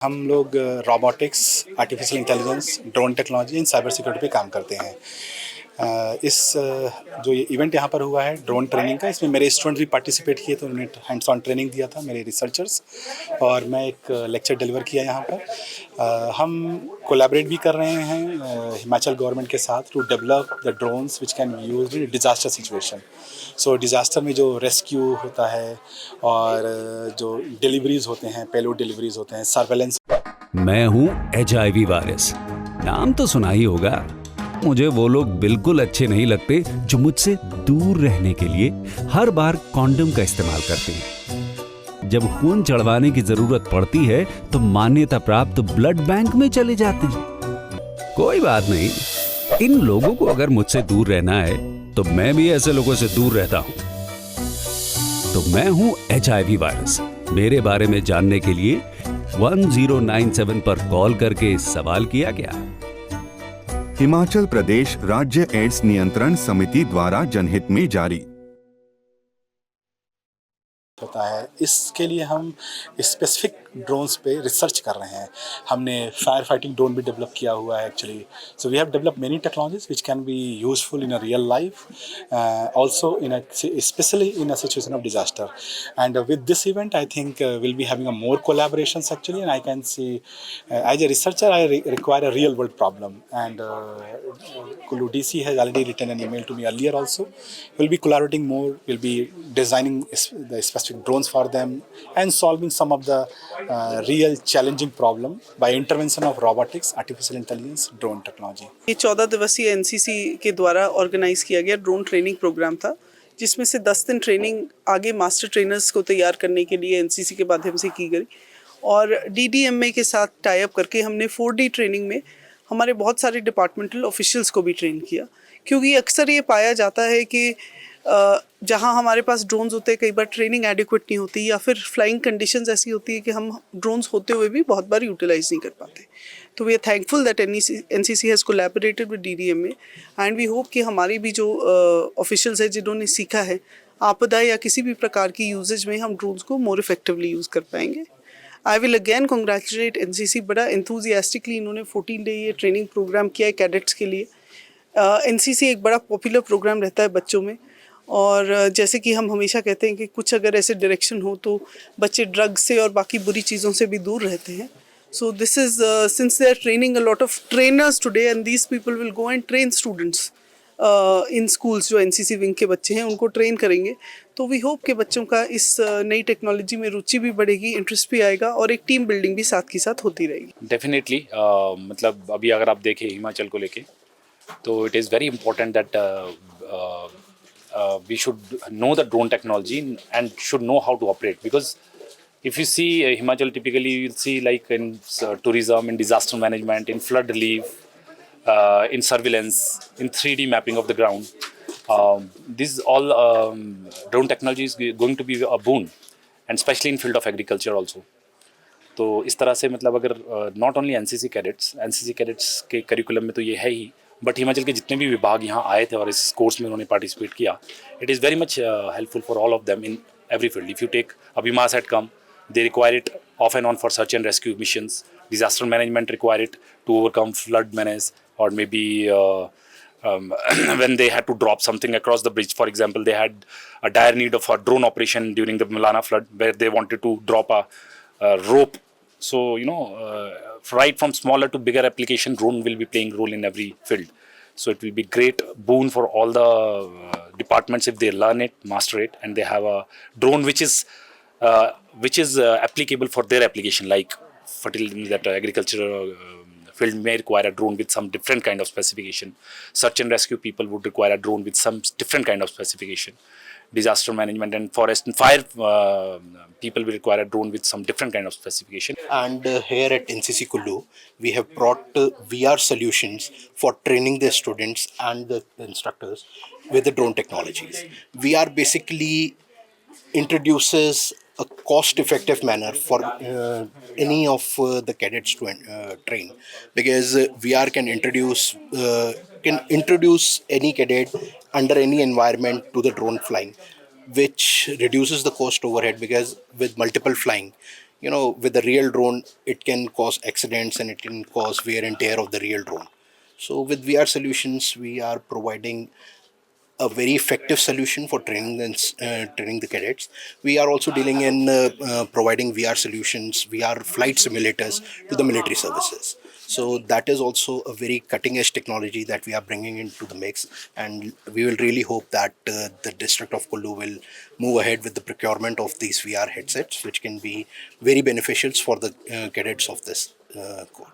हम लोग robotics, artificial intelligence, drone technology in cyber security पे काम करते हैं। जो ये इवेंट यहाँ पर हुआ है ड्रोन ट्रेनिंग का, इसमें मेरे स्टूडेंट भी पार्टिसिपेट किए थे। उन्होंने हैंड्स ऑन ट्रेनिंग दिया था, मेरे रिसर्चर्स, और मैं एक लेक्चर डिलीवर किया यहाँ पर। हम कोलैबोरेट भी कर रहे हैं हिमाचल गवर्नमेंट के साथ to develop the drones which can be used in disaster situation. So disaster में जो रेस्क्यू होता है और जो डिलीवरीज होते हैं, पेलोड डिलीवरीज होते हैं, सर्वेलेंस। मैं हूं HIV वायरस, नाम तो सुना ही होगा। मुझे वो लोग बिल्कुल अच्छे नहीं लगते जो मुझसे दूर रहने के लिए हर बार कॉन्डम का इस्तेमाल करते हैं। जब खून चढ़वाने की जरूरत पड़ती है तो मान्यता प्राप्त ब्लड बैंक में चले जाते हैं। कोई बात नहीं, इन लोगों को अगर मुझसे दूर रहना है तो मैं भी ऐसे लोगों से दूर रहता हूं। तो मैं हूं HIV वायरस। मेरे बारे में जानने के लिए 1097 पर कॉल करके सवाल किया गया। हिमाचल प्रदेश राज्य एड्स नियंत्रण समिति द्वारा जनहित में जारी। होता है, इसके लिए हम स्पेसिफिक ड्रोन्स पे रिसर्च कर रहे हैं। हमने फायर फाइटिंग ड्रोन भी डेवलप किया हुआ है actually. So we have develop many technologies which can be useful in a real life, also in specially in a situation of disaster. And with this event I think will be having a more collaborations actually, and I can see as a researcher I require a real world problem, and Kulu DC has already written an email to me earlier also. We'll be collaborating more, we'll be designing the specific drones for them and solving some of the real challenging problem by intervention of robotics, artificial intelligence, drone technology. ये 14 दिवसीय NCC के द्वारा organise किया गया drone training programme था, जिसमें से 10 दिन ट्रेनिंग आगे मास्टर ट्रेनर्स को तैयार करने के लिए NCC के माध्यम से की गई, और DDMA के साथ टाई अप करके हमने 4D ट्रेनिंग में हमारे बहुत सारे डिपार्टमेंटल ऑफिशियल्स को भी ट्रेन किया। क्योंकि अक्सर ये पाया जाता है कि जहाँ हमारे पास ड्रोन्स होते हैं, कई बार ट्रेनिंग एडिक्वेट नहीं होती, या फिर फ्लाइंग कंडीशंस ऐसी होती है कि हम ड्रोन्स होते हुए भी बहुत बार यूटिलाइज नहीं कर पाते। तो we are thankful that NCC has collaborated with DDMA, and we hope कि हमारी भी जो ऑफिशियल्स हैं जिन्होंने सीखा है आपदा या किसी भी प्रकार की यूजेज में, हम ड्रोन्स को मोर इफेक्टिवली यूज़ कर पाएंगे। I will again congratulate NCC, बड़ा एंथुजियास्टिकली इन्होंने 14 डे ये ट्रेनिंग प्रोग्राम किया है कैडेट्स के लिए। NCC एक बड़ा पॉपुलर प्रोग्राम रहता है बच्चों में, और जैसे कि हम हमेशा कहते हैं कि कुछ अगर ऐसे डायरेक्शन हो तो बच्चे ड्रग्स से और बाकी बुरी चीज़ों से भी दूर रहते हैं। So this is since they are training a lot of trainers today, and these people will go and train students in schools. जो NCC विंग के बच्चे हैं उनको ट्रेन करेंगे, तो वी होप कि बच्चों का इस नई टेक्नोलॉजी में रुचि भी बढ़ेगी, इंटरेस्ट भी आएगा, और एक टीम बिल्डिंग भी साथ के साथ होती रहेगी। डेफिनेटली मतलब अभी अगर आप देखें हिमाचल को लेके, तो it is very important that we should know the drone technology and should know how to operate, because if you see Himachal, typically you'll see like in tourism, in disaster management, in flood relief, in surveillance, in 3D mapping of the ground, this all drone technology is going to be a boon, and especially in field of agriculture also. तो इस तरह से मतलब अगर not only NCC cadets के curriculum में तो ये है ही, बट हिमाचल के जितने भी विभाग यहाँ आए थे और इस कोर्स में उन्होंने पार्टिसिपेट किया, it is very much helpful for all of them in every field. If you take अभिमास at come, they require it off and on for search and rescue missions. Disaster management require it to overcome flood menace, or maybe when they had to drop something across the bridge. For example, they had a dire need of a drone operation during the Milana flood, where they wanted to drop a rope. So, right from smaller to bigger application, drone will be playing role in every field. So it will be great boon for all the departments if they learn it, master it, and they have a drone which is applicable for their application. Like agriculture field may require a drone with some different kind of specification. Search and rescue people would require a drone with some different kind of specification. Disaster management and forest and fire people will require a drone with some different kind of specification. And here at NCC Kullu, we have brought VR solutions for training the students and the instructors with the drone technologies. VR basically introduces a cost-effective manner for any of the cadets to train, because VR can introduce any cadet under any environment to the drone flying, which reduces the cost overhead, because with multiple flying with the real drone, it can cause accidents and it can cause wear and tear of the real drone. So with VR solutions, we are providing a very effective solution for training the cadets. We are also dealing in providing VR solutions, VR flight simulators to the military services. So that is also a very cutting edge technology that we are bringing into the mix, and we will really hope that the district of Kullu will move ahead with the procurement of these VR headsets, which can be very beneficial for the cadets of this corps.